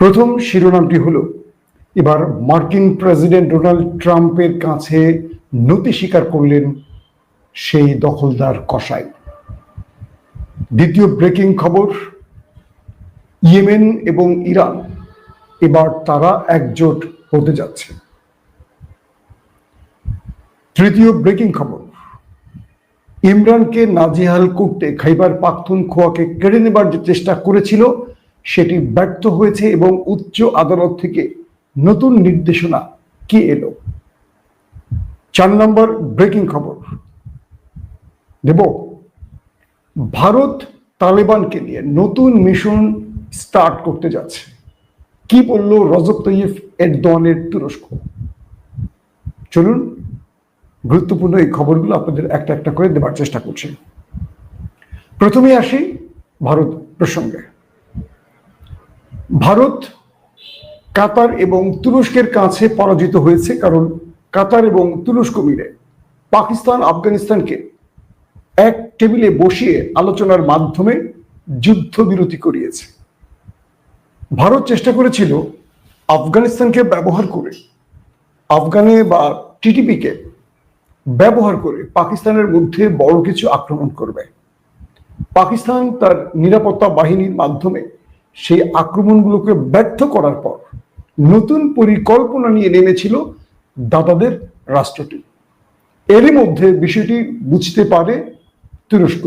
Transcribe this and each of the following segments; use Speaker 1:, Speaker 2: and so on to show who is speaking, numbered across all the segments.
Speaker 1: প্রথম শিরোনামটি হলো, এবার মার্কিন প্রেসিডেন্ট ডোনাল্ড ট্রাম্পের কাছে নতি স্বীকার করলেন সেই দখলদার কসাই। দ্বিতীয় ব্রেকিং খবর, ইয়েমেন এবং ইরান এবার তারা একজোট হতে যাচ্ছে। তৃতীয় ব্রেকিং খবর, ইমরানকে নাজেহাল করতে খাইবার পাখতুনখোয়াকে কেড়ে নেবার যে চেষ্টা করেছিল সেটি ব্যর্থ হয়েছে এবং উচ্চ আদালত থেকে নতুন নির্দেশনা কি এলো। 4 নম্বর ব্রেকিং খবর দেব, ভারত তালেবানকে নিয়ে নতুন মিশন স্টার্ট করতে যাচ্ছে। কি বলল রজব তৈয়ব এরদোয়ানের তুরস্ক। চলুন গুরুত্বপূর্ণ এই খবরগুলো আপনাদের একটা একটা করে দেবার চেষ্টা করছি। প্রথমে আসি ভারত প্রসঙ্গে। ভারত কাতার এবং তুরস্কের কাছে পরাজিত হয়েছে, কারণ কাতার এবং তুরস্ক মিলে পাকিস্তান আফগানিস্তানকে এক টেবিলে বসিয়ে আলোচনার মাধ্যমে যুদ্ধবিরতি করিয়েছে। ভারত চেষ্টা করেছিল আফগানিস্তানকে ব্যবহার করে, আফগানে বা টিটিপিকে ব্যবহার করে পাকিস্তানের মধ্যে বড় কিছু আক্রমণ করবে। পাকিস্তান তার নিরাপত্তা বাহিনীর মাধ্যমে সেই আক্রমণগুলোকে ব্যর্থ করার পর নতুন পরিকল্পনা নিয়ে নেমেছিল দাদাদের রাষ্ট্রটি। এরই মধ্যে বিষয়টি বুঝতে পারে তুরস্ক।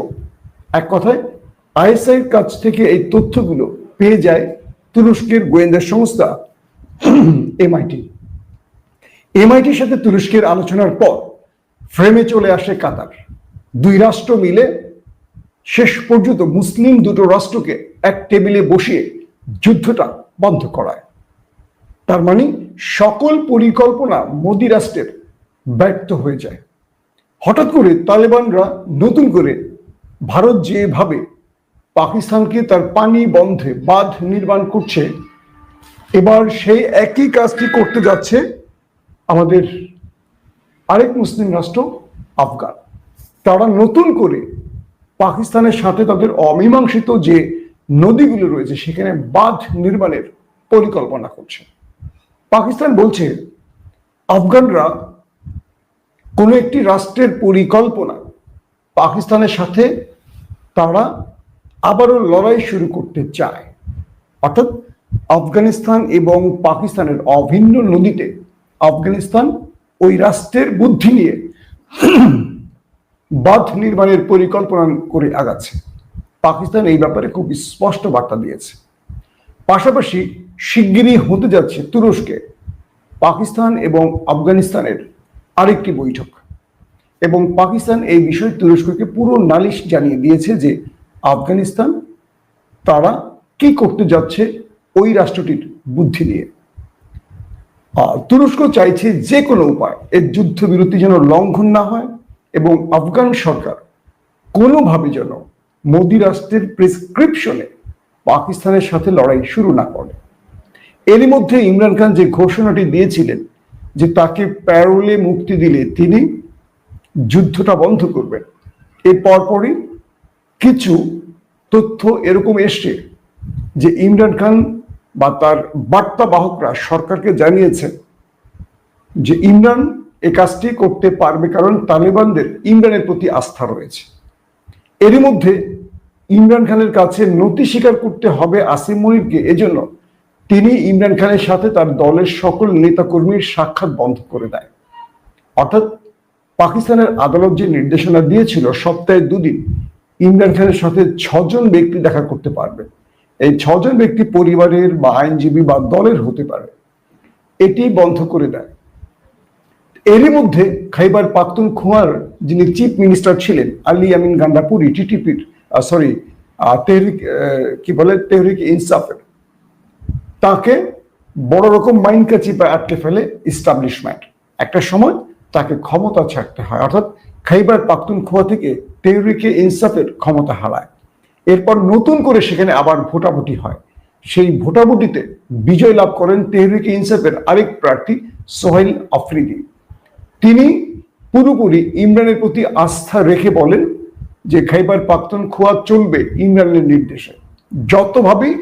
Speaker 1: এক কথায় আইএসআইয়ের কাছ থেকে এই তথ্যগুলো পেয়ে যায় তুরস্কের গোয়েন্দা সংস্থা এমআইটির সাথে তুরস্কের আলোচনার পর ফ্রেমে চলে আসে কাতার। দুই রাষ্ট্র মিলে শেষ পর্যন্ত মুসলিম দুটো রাষ্ট্রকে এক টেবিলে বসিয়ে যুদ্ধটা বন্ধ করায়। তার মানে সকল পরিকল্পনা মোদি রাষ্ট্রের ব্যর্থ হয়ে যায়। হঠাৎ করে তালেবানরা নতুন করে ভারত যেভাবে পাকিস্তানকে তার পানি বন্ধে বাঁধ নির্মাণ করছে, এবার সেই একই কাজটি করতে যাচ্ছে আমাদের আরেক মুসলিম রাষ্ট্র আফগান। তারা নতুন করে পাকিস্তানের সাথে তাদের অমীমাংসিত যে নদীগুলো রয়েছে সেখানে বাঁধ নির্মাণের পরিকল্পনা করছে। পাকিস্তান বলছে আফগানরা কোনো একটি রাষ্ট্রের পরিকল্পনা পাকিস্তানের সাথে তারা আবারও লড়াই শুরু করতে চায়। অর্থাৎ আফগানিস্তান এবং পাকিস্তানের অভিন্ন নদীতে আফগানিস্তান ওই রাষ্ট্রের বুদ্ধি নিয়ে বাঁধ নির্মাণের পরিকল্পনা করে আগাচ্ছে। পাকিস্তান এই ব্যাপারে খুব স্পষ্ট বার্তা দিয়েছে। পাশাপাশি শিগগিরই হতে যাচ্ছে তুরস্কে পাকিস্তান এবং আফগানিস্তানের আরেকটি বৈঠক, এবং পাকিস্তান এই বিষয়ে তুরস্ককে পুরো নালিশ জানিয়ে দিয়েছে যে আফগানিস্তান তারা কি করতে যাচ্ছে ওই রাষ্ট্রটির বুদ্ধি নিয়ে। তুরস্ক চাইছে যে কোনো উপায় এর যুদ্ধবিরতি যেন লঙ্ঘন না হয় এবং আফগান সরকার কোনোভাবে যেন মোদি রাষ্ট্রের প্রেসক্রিপশনে পাকিস্তানের সাথে লড়াই শুরু না করে। এরই মধ্যে ইমরান খান যে ঘোষণাটি দিয়েছিলেন যে তাকে প্যারোলে মুক্তি দিলে তিনি যুদ্ধটা বন্ধ করবেন, এর পরপরই কিছু তথ্য এরকম এসছে যে ইমরান খান বা তার বার্তা বাহকরা সরকারকে জানিয়েছেন যে ইমরান এ কাজটি করতে পারবে, কারণ তালেবানদের ইমরানের প্রতি আস্থা রয়েছে। এরই মধ্যে ইমরান খানের কাছে নতি স্বীকার করতে হবে আসিম মনিরকে, এজন্য তিনি ইমরান খানের সাথে তার দলের সকল নেতাকর্মীর সাক্ষাৎ বন্ধ করে দেয়। অর্থাৎ পাকিস্তানের আদালত যে নির্দেশনা দিয়েছিল সপ্তাহে 2 দিন ইমরান খানের সাথে 6 জন ব্যক্তি দেখা করতে পারবে, এই 6 জন ব্যক্তি পরিবারের বা আইনজীবী বা দলের হতে পারে, এটি বন্ধ করে দেয়। এরই মধ্যে খাইবার পাখতুনখোয়ার যিনি চিফ মিনিস্টার ছিলেন আলী আমিন গান্ডাপুরি, টিটিপির তেহরিক ইনসাফের, তাকে বড় রকম মাইনকা চিপায় আটকে ফেলে ইস্টাবলিশমেন্ট। একটা সময় তাকে ক্ষমতা ছাড়তে হয়, অর্থাৎ খাইবার পাখতুনখোয়া থেকে তেহরিকে ইনসাফের ক্ষমতা হারায়। এরপর নতুন করে সেখানে আবার ভোটাভুটি হয়। সেই ভোটাভুটিতে বিজয় লাভ করেন তেহরিকে ইনসাফের আরেক প্রার্থী সোহেল আফ্রিদি। তিনি পুরোপুরি ইমরানের প্রতি আস্থা রেখে বলেন যে খাইবার পাখতুনখোয়া চলবে ইমরানের নির্দেশে, যতভাবেই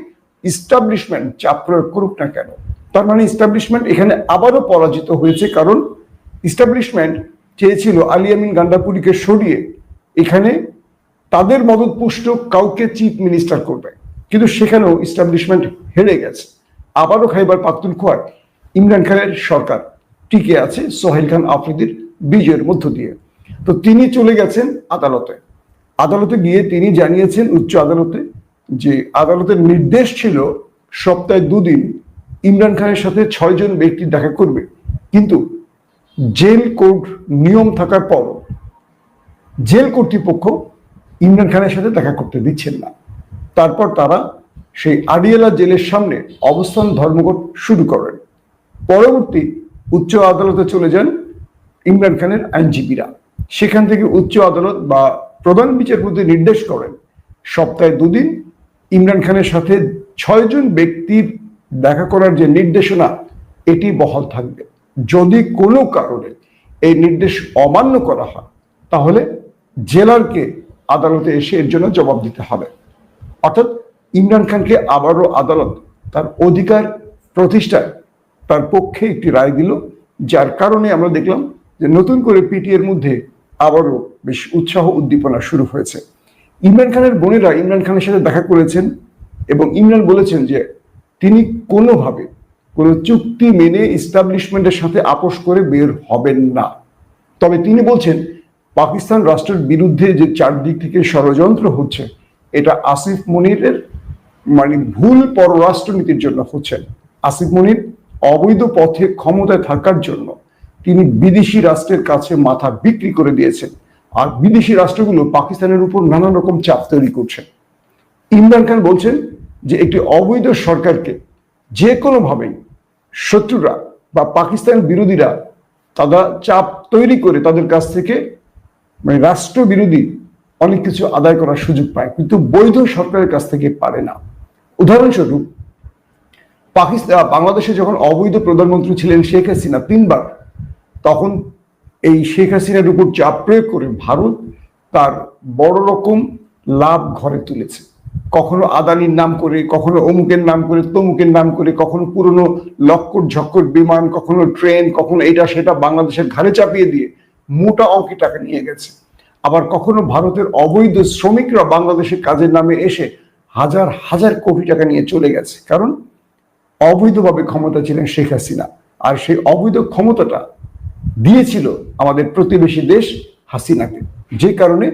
Speaker 1: ইস্টাবলিশমেন্ট চাপ প্রয়োগ করুক না কেন। তার মানে ইস্টাবলিশমেন্ট এখানে আবারও পরাজিত হয়েছে, কারণ ইস্টাবলিশমেন্ট চেয়েছিল আলী আমিন গান্ডাপুরিকে সরিয়ে এখানে তাদের মদতপুষ্ট কাউকে চিফ মিনিস্টার করবে, কিন্তু সেখানেও ইস্টাবলিশমেন্ট হেরে গেছে। আবারও খাইবার পাখতুনখোয়ায় ইমরান খানের সরকার টিকে আছে সোহেল খান আফ্রিদির বিজয়ের মধ্য দিয়ে। তো তিনি চলে গেছেন আদালতে। আদালতে গিয়ে তিনি জানিয়েছেন উচ্চ আদালতে যে আদালতের নির্দেশ ছিল সপ্তাহে 2 দিন ইমরান খানের সাথে 6 জন ব্যক্তি দেখা করবে, কিন্তু জেল কোড নিয়ম থাকার পর জেল কর্তৃপক্ষ ইমরান খানের সাথে দেখা করতে দিচ্ছেন না। তারপর তারা সেই আডিয়ালা জেলের সামনে অবস্থান ধর্মঘট শুরু করেন। পরবর্তী উচ্চ আদালতে চলে যান ইমরান খানের আইনজীবীরা। সেখান থেকে উচ্চ আদালত বা প্রধান বিচারপতি নির্দেশ করেন সপ্তাহে 2 দিন ইমরান খানের সাথে 6 জন ব্যক্তির দেখা করার যে নির্দেশনা এটি বহাল থাকবে। যদি কোনো কারণে এই নির্দেশ অমান্য করা হয় তাহলে জেলারকে আদালতে এসে এর জন্য জবাব দিতে হবে। অর্থাৎ ইমরান খানকে আবারও আদালত তার অধিকার প্রতিষ্ঠায় তার পক্ষে একটি রায় দিল, যার কারণে আমরা দেখলাম যে নতুন করে পিটিএর মধ্যে আবারও বেশ উৎসাহ উদ্দীপনা শুরু হয়েছে। ইমরান খানের বোনেরা ইমরান খানের সাথে দেখা করেছেন এবং ইমরান বলেছেন যে তিনি কোনোভাবে কোনো চুক্তি মেনে ইস্টাবলিশমেন্টের সাথে আপোষ করে বের হবেন না। তবে তিনি বলছেন পাকিস্তান রাষ্ট্রের বিরুদ্ধে যে চারদিক থেকে ষড়যন্ত্র হচ্ছে এটা আসিফ মনিরের মানে ভুল পররাষ্ট্রনীতির জন্য হচ্ছেন। আসিফ মনির অবৈধ পথে ক্ষমতায় থাকার জন্য তিনি বিদেশি রাষ্ট্রের কাছে মাথা বিক্রি করে দিয়েছেন, আর বিদেশি রাষ্ট্রগুলো পাকিস্তানের উপর নানান রকম চাপ তৈরি করছেন। ইমরান খান বলছেন যে একটি অবৈধ সরকারকে যে কোনোভাবেই শত্রুরা বা পাকিস্তান বিরোধীরা তারা চাপ তৈরি করে তাদের কাছ থেকে মানে রাষ্ট্র বিরোধী অনেক কিছু আদায় করার সুযোগ পায়, কিন্তু বৈধ সরকারের কাছ থেকে পারে না। উদাহরণস্বরূপ বাংলাদেশে যখন অবৈধ প্রধানমন্ত্রী ছিলেন শেখ হাসিনা 3 বার, তখন এই শেখ হাসিনার উপর চাপ প্রয়োগ করে ভারত তার বড় রকম লাভ ঘরে তুলেছে। কখনো আদানির নাম করে, কখনো অমুকের নাম করে, তমুকের নাম করে, কখনো পুরনো লক্কর ঝক্কর বিমান, কখনো ট্রেন, কখনো এটা সেটা বাংলাদেশের ঘাড়ে চাপিয়ে দিয়ে মোটা অঙ্কের টাকা নিয়ে গেছে। আবার কখনো ভারতের অবৈধ শ্রমিকরা বাংলাদেশের কাজের নামে এসে হাজার হাজার কোটি টাকা নিয়ে চলে গেছে, কারণ অবৈধভাবে ক্ষমতা ছিলেন শেখ হাসিনা। আর সেই অবৈধ ক্ষমতাটা দিয়েছিল আমাদের প্রতিবেশী দেশ হাসিনাকে, যে কারণে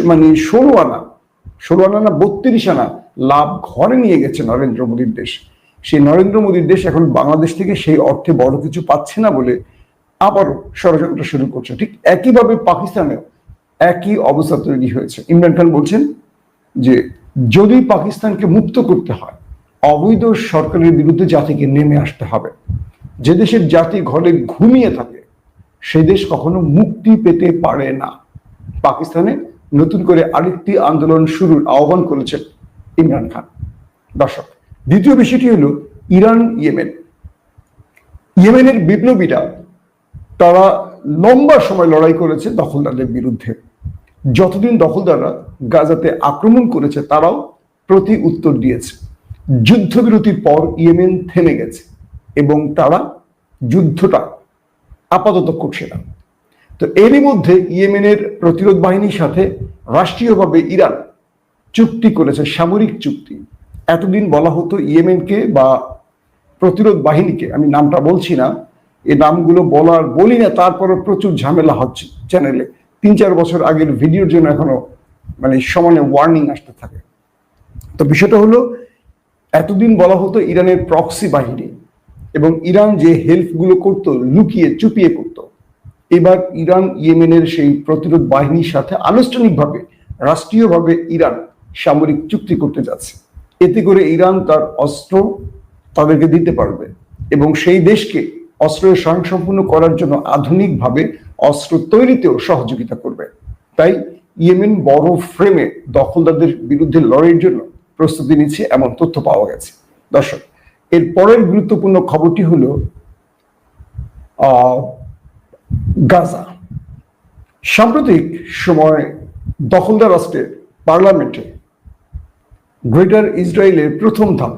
Speaker 1: মানে 16 আনা না 32 আনা লাভ ঘরে নিয়ে গেছে নরেন্দ্র মোদীর দেশ। সেই নরেন্দ্র মোদীর দেশ এখন বাংলাদেশ থেকে সেই অর্থে বড় কিছু পাচ্ছে না বলে আবারও ষড়যন্ত্র শুরু করছে। ঠিক একইভাবে পাকিস্তানেও একই অবস্থা তৈরি হয়েছে। ইমরান খান বলছেন যে যদি পাকিস্তানকে মুক্ত করতে হয় অবৈধ সরকারের বিরুদ্ধে জাতিকে নেমে আসতে হবে। যে দেশের জাতি ঘরে ঘুমিয়ে থাকে সেই দেশ কখনো মুক্তি পেতে পারে না। পাকিস্তানে নতুন করে আরেকটি আন্দোলন শুরুর আহ্বান করেছেন ইমরান খান। দর্শক, দ্বিতীয় বিষয়টি হলো ইরান ইয়েমেন। ইয়েমেনের বিপ্লবীরা তারা লম্বা সময় লড়াই করেছে দখলদারদের বিরুদ্ধে। যতদিন দখলদাররা গাজাতে আক্রমণ করেছে তারাও প্রতি উত্তর দিয়েছে। যুদ্ধবিরতির পর ইয়েমেন থেমে গেছে এবং তারা যুদ্ধটা আপাতত করছে না। তো এরই মধ্যে ইয়েমেনের প্রতিরোধ বাহিনীর সাথে রাষ্ট্রীয়ভাবে ইরান চুক্তি করেছে, সামরিক চুক্তি। এতদিন বলা হতো ইয়েমেনকে বা প্রতিরোধ বাহিনীকে, আমি নামটা বলছি না, এই নামগুলো বলি না, তারপরে প্রচুর ঝামেলা হচ্ছে চ্যানেলে। 3-4 বছর আগের ভিডিওর জন্য এখনো মানে সমানে ওয়ার্নিং আসতে থাকে। তো বিষয়টা হলো এতদিন বলা হতো ইরানের প্রক্সি বাহিনী, এবং ইরান যে হেল্পগুলো করতো লুকিয়ে চুপিয়ে করতো। এবার ইরান ইয়েমেনের সেই প্রতিরোধ বাহিনীর সাথে আনুষ্ঠানিকভাবে রাষ্ট্রীয়ভাবে ইরান সামরিক চুক্তি করতে যাচ্ছে। এতে করে ইরান তার অস্ত্র তাদেরকে দিতে পারবে এবং সেই দেশকে অস্ত্রের স্বয়ংসম্পূর্ণ করার জন্য আধুনিকভাবে অস্ত্র তৈরিতেও সহযোগিতা করবে। তাই ইয়েমেন বড় ফ্রেমে দখলদারদের বিরুদ্ধে লড়াইয়ের জন্য প্রস্তুতি নিচ্ছে, এমন তথ্য পাওয়া গেছে। দর্শক, এর পরের গুরুত্বপূর্ণ খবরটি হলো গাজা। সাম্প্রতিক সময় দখলদার রাষ্ট্রের পার্লামেন্টে গ্রেটার ইসরায়েলের প্রথম ধাপ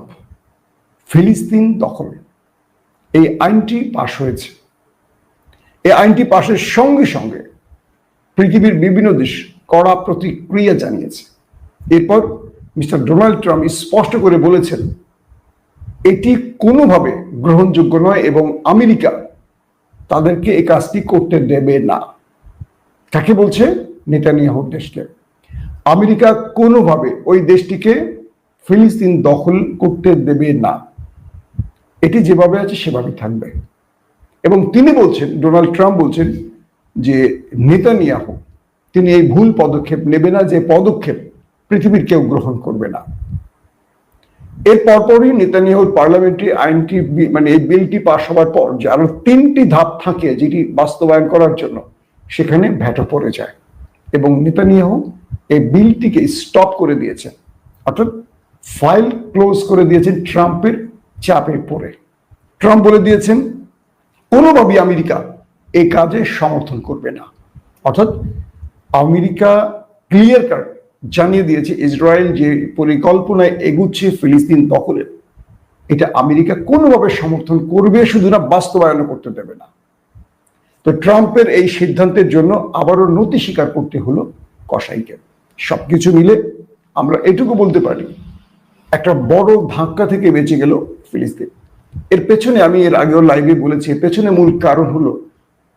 Speaker 1: ফিলিস্তিন দখল, এই আইনটি পাশ হয়েছে। এই আইনটি পাশের সঙ্গে সঙ্গে পৃথিবীর বিভিন্ন দেশ কড়া প্রতিক্রিয়া জানিয়েছে। এরপর মিস্টার ডোনাল্ড ট্রাম্প স্পষ্ট করে বলেছেন এটি কোনোভাবে গ্রহণযোগ্য নয় এবং আমেরিকা তাদেরকে এই কাজটি করতে দেবে না। কাকে বলছে? নেতানিয়াহুর দেশকে। আমেরিকা কোনোভাবে ওই দেশটিকে ফিলিস্তিন দখল করতে দেবে না, এটি যেভাবে আছে সেভাবে থাকবে। এবং তিনি বলছেন, ডোনাল্ড ট্রাম্প বলছেন যে নেতানিয়াহু তিনি এই ভুল পদক্ষেপ নেবে না, যে পদক্ষেপ পৃথিবীর কেউ গ্রহণ করবে না। এর পরপরই নেতানিয়াহুর পার্লামেন্টে আইনটি এই বিলটি পাশ হওয়ার পর যে আরো 3টি ধাপ থাকে যেটি বাস্তবায়ন করার জন্য, সেখানে ভেটো পড়ে যায় এবং নেতানিয়াহু এই বিলটিকে স্টপ করে দিয়েছেন, অর্থাৎ ফাইল ক্লোজ করে দিয়েছেন ট্রাম্পের চাপে পড়ে। ট্রাম্প বলে দিয়েছেন কোনোভাবেই আমেরিকা এই কাজে সমর্থন করবে না, অর্থাৎ আমেরিকা ক্লিয়ার কাট জানিয়ে দিয়েছে ইসরায়েল যে পরিকল্পনায় এগুচ্ছে ফিলিস্তিন দখলের, এটা আমেরিকা কোনোভাবে সমর্থন করবে, শুধু না বাস্তবায়ন করতে দেবে না। তো ট্রাম্পের এই সিদ্ধান্তের জন্য আবারও নতি স্বীকার করতে হলো কসাইকে। সবকিছু মিলে আমরা এটুকু বলতে পারি একটা বড় ধাক্কা থেকে বেঁচে গেল ফিলিস্তিন। এর পেছনে আমি এর আগেও লাইভে বলেছি, এর পেছনে মূল কারণ হলো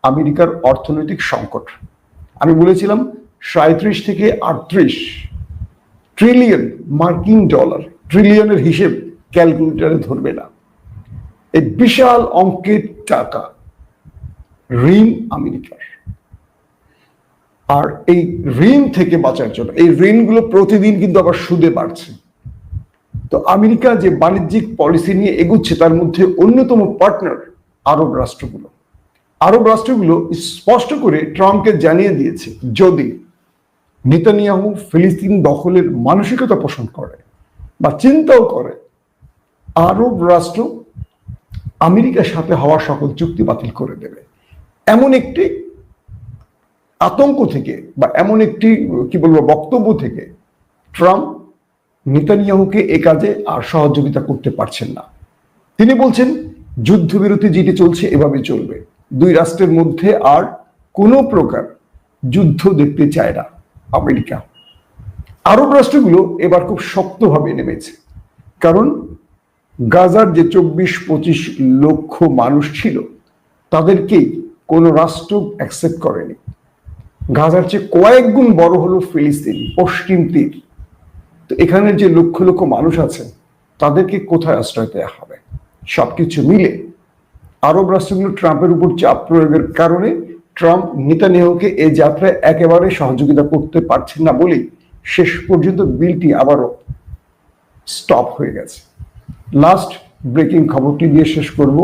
Speaker 1: আমেরিকার অর্থনৈতিক সংকট। আমি বলেছিলাম 37 থেকে 38 ট্রিলিয়ন মার্কিন ডলার, ট্রিলিয়নের হিসেব ক্যালকুলেটরে ধরবে না, এই বিশাল অঙ্কের টাকা ঋণ আমেরিকার। আর এই ঋণ থেকে বাঁচার জন্য এই ঋণগুলো প্রতিদিন কিন্তু আবার সুদে বাড়ছে। তো আমেরিকা যে বাণিজ্যিক পলিসি নিয়ে এগুচ্ছে তার মধ্যে অন্যতম পার্টনার আরব রাষ্ট্রগুলো। আরব রাষ্ট্রগুলো স্পষ্ট করে ট্রাম্পকে জানিয়ে দিয়েছে যদি নেতানিয়াহু ফিলিস্তিন দখলের মানসিকতা পোষণ করে বা চিন্তাও করে, আরব রাষ্ট্র আমেরিকার সাথে হওয়া সকল চুক্তি বাতিল করে দেবে। এমন একটি আতঙ্ক থেকে বা এমন একটি বক্তব্য থেকে ট্রাম্প নেতানিয়াহুকে এ কাজে আর সহযোগিতা করতে পারছেন না। তিনি বলছেন যুদ্ধবিরতি যেটি চলছে এভাবে চলবে, দুই রাষ্ট্রের মধ্যে আর কোনো প্রকার যুদ্ধ দেখতে চায় না আমেরিকা। আরব রাষ্ট্রগুলো এবার খুব শক্তভাবে নেমেছে, কারণ গাজার যে 24-25 লক্ষ মানুষ ছিল তাদেরকেই কোনো রাষ্ট্র অ্যাকসেপ্ট করেনি। গাজার চেয়ে কয়েক গুণ বড় হলো ফিলিস্তিন, পশ্চিম তীর। তো এখানের যে লক্ষ লক্ষ মানুষ আছে তাদেরকে কোথায় আশ্রয় দেওয়া হবে? সবকিছু মিলে আরব রাষ্ট্রগুলো ট্রাম্পের উপর চাপ প্রয়োগের কারণে ট্রাম্প নেতানিয়াহুকে এই যাত্রায় একেবারে সহযোগিতা করতে পারছেন না বলেই শেষ পর্যন্ত বিলটি আবারও স্টপ হয়ে গেছে। লাস্ট ব্রেকিং খবরটি দিয়ে শেষ করব।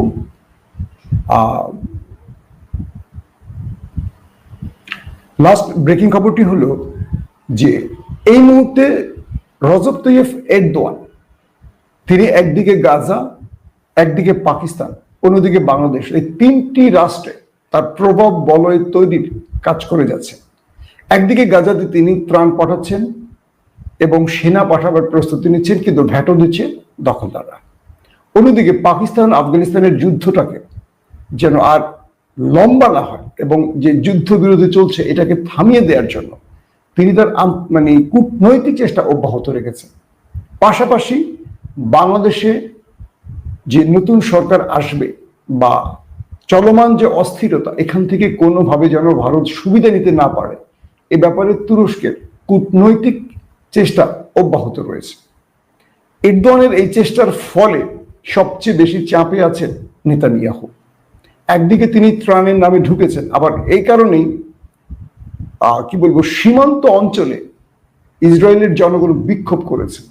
Speaker 1: লাস্ট ব্রেকিং খবরটি হলো যে এই মুহূর্তে রজব তৈয়ব এরদোয়ান তিনি একদিকে গাজা, একদিকে পাকিস্তান, অন্যদিকে বাংলাদেশ, এই 3টি রাষ্ট্রে তার প্রভাব বলয় তৈরির কাজ করে যাচ্ছে। একদিকে গাজাতে তিনি ত্রাণ পাঠাচ্ছেন এবং সেনা পাঠাবার প্রস্তুতি নিচ্ছেন, কিন্তু ভেটো দিচ্ছে দখলদাররা। অন্যদিকে পাকিস্তান আফগানিস্তানের যুদ্ধটাকে যেন আর লম্বা না হয় এবং যে যুদ্ধবিরতি চলছে এটাকে থামিয়ে দেওয়ার জন্য তিনি তার কূটনৈতিক চেষ্টা অব্যাহত রেখেছেন। পাশাপাশি বাংলাদেশে যে নতুন সরকার আসবে বা চলমান যে অস্থিরতা, এখান থেকে কোনোভাবে যেন ভারত সুবিধা নিতে না পারে এ ব্যাপারে তুরস্কের কূটনৈতিক চেষ্টা অব্যাহত রয়েছে। এরদোয়ানের এই চেষ্টার ফলে সবচেয়ে বেশি চাপে আছেন নেতানিয়াহু। একদিকে তিনি ত্রাণের নামে ঢুকেছেন, আবার এই কারণেই সীমান্ত অঞ্চলে ইসরায়েলের জনগণ বিক্ষোভ করেছে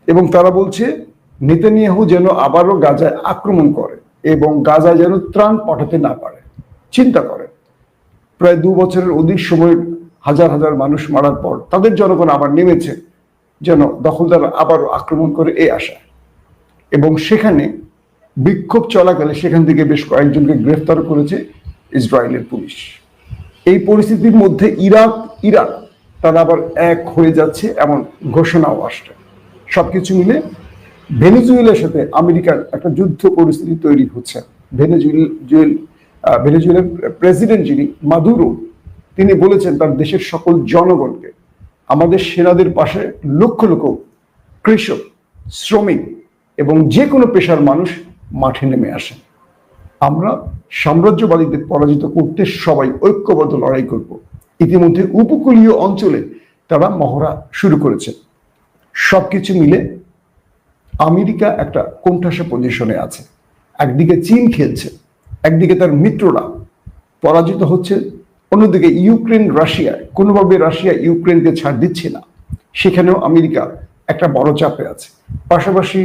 Speaker 1: এবং তারা বলছে নেতানিয়াহু যেন আবারও গাজায় আক্রমণ করে এবং গাজা যেন ত্রাণ পাঠাতে না পারে। চিন্তা করে প্রায় 2 বছরের অধিক সময় হাজার হাজার মানুষ মারার পর তাদের জনগণ আবার নেমেছে যেন দখলদার আবারও আক্রমণ করে এই আশা। এবং সেখানে বিক্ষোভ চলাকালে সেখান থেকে বেশ কয়েকজনকে গ্রেফতার করেছে ইসরায়েলের পুলিশ। এই পরিস্থিতির মধ্যে ইরাক, ইরান তারা আবার এক হয়ে যাচ্ছে এমন ঘোষণাও আসছে। সবকিছু মিলে ভেনেজুয়েলার সাথে আমেরিকার একটা যুদ্ধ পরিস্থিতি তৈরি হচ্ছে। ভেনেজুয়েলার প্রেসিডেন্ট যিনি মাদুরো, তিনি বলেছেন তার দেশের সকল জনগণকে, আমাদের সেনাদের পাশে লক্ষ লক্ষ কৃষক, শ্রমিক এবং যে কোনো পেশার মানুষ মাঠে নেমে আসেন। আমরা সাম্রাজ্যবাদীদের পরাজিত করতে সবাই ঐক্যবদ্ধ লড়াই করব। ইতিমধ্যে উপকূলীয় অঞ্চলে তারা মহড়া শুরু করেছে। সবকিছু মিলে আমেরিকা একটা কোণঠাসা পজিশনে আছে। একদিকে চীন খেলছে, একদিকে তার মিত্ররা পরাজিত হচ্ছে, অন্যদিকে ইউক্রেন রাশিয়া, কোনোভাবে রাশিয়া ইউক্রেনকে ছাড় দিচ্ছে না, সেখানেও আমেরিকা একটা বড় চাপে আছে। পাশাপাশি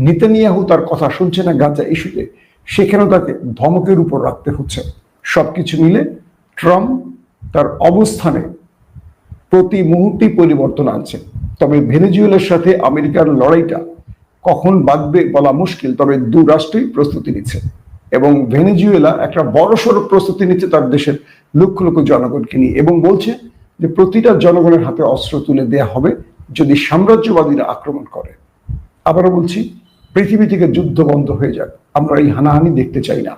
Speaker 1: নেতানিয়াহু তার কথা শুনছে না গাজা ইস্যুতে, সেখানেও তাকে ধমকের উপর রাখতে হচ্ছে। সবকিছু মিলে ট্রাম্প তার অবস্থানে প্রতি মুহূর্তেই পরিবর্তন আনছে। তবে ভেনেজুয়েলার সাথে আমেরিকার লড়াইটা কখন বাঁধবে বলা মুশকিল, তবে দু রাষ্ট্রই প্রস্তুতি নিচ্ছে এবং ভেনেজুয়েলা একটা বড়সড় প্রস্তুতি নিচ্ছে তার দেশের লক্ষ লক্ষ জনগণকে নিয়ে, এবং বলছে যে প্রতিটা জনগণের হাতে অস্ত্র তুলে দেয়া হবে যদি সাম্রাজ্যবাদীরা আক্রমণ করে। আবারও বলছি, পৃথিবী থেকে যুদ্ধ বন্ধ হয়ে যাক, আমরা এই হানাহানি দেখতে চাই না।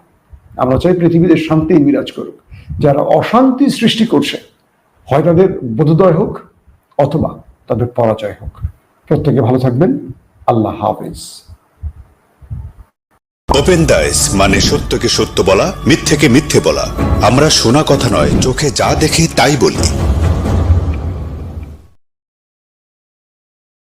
Speaker 1: আমরা চাই পৃথিবীতে শান্তি বিরাজ করুক। যারা অশান্তি সৃষ্টি করছে, হয় তাদের বোধোদয় হোক অথবা তাদের পরাজয় হোক। প্রত্যেকে ভালো থাকবেন। আল্লাহ হাফেজ।
Speaker 2: ওপেন দাইস মানে সত্যকে সত্য বলা, মিথ্যেকে মিথ্যে বলা। আমরা শোনা কথা নয়, চোখে যা দেখি তাই বলি।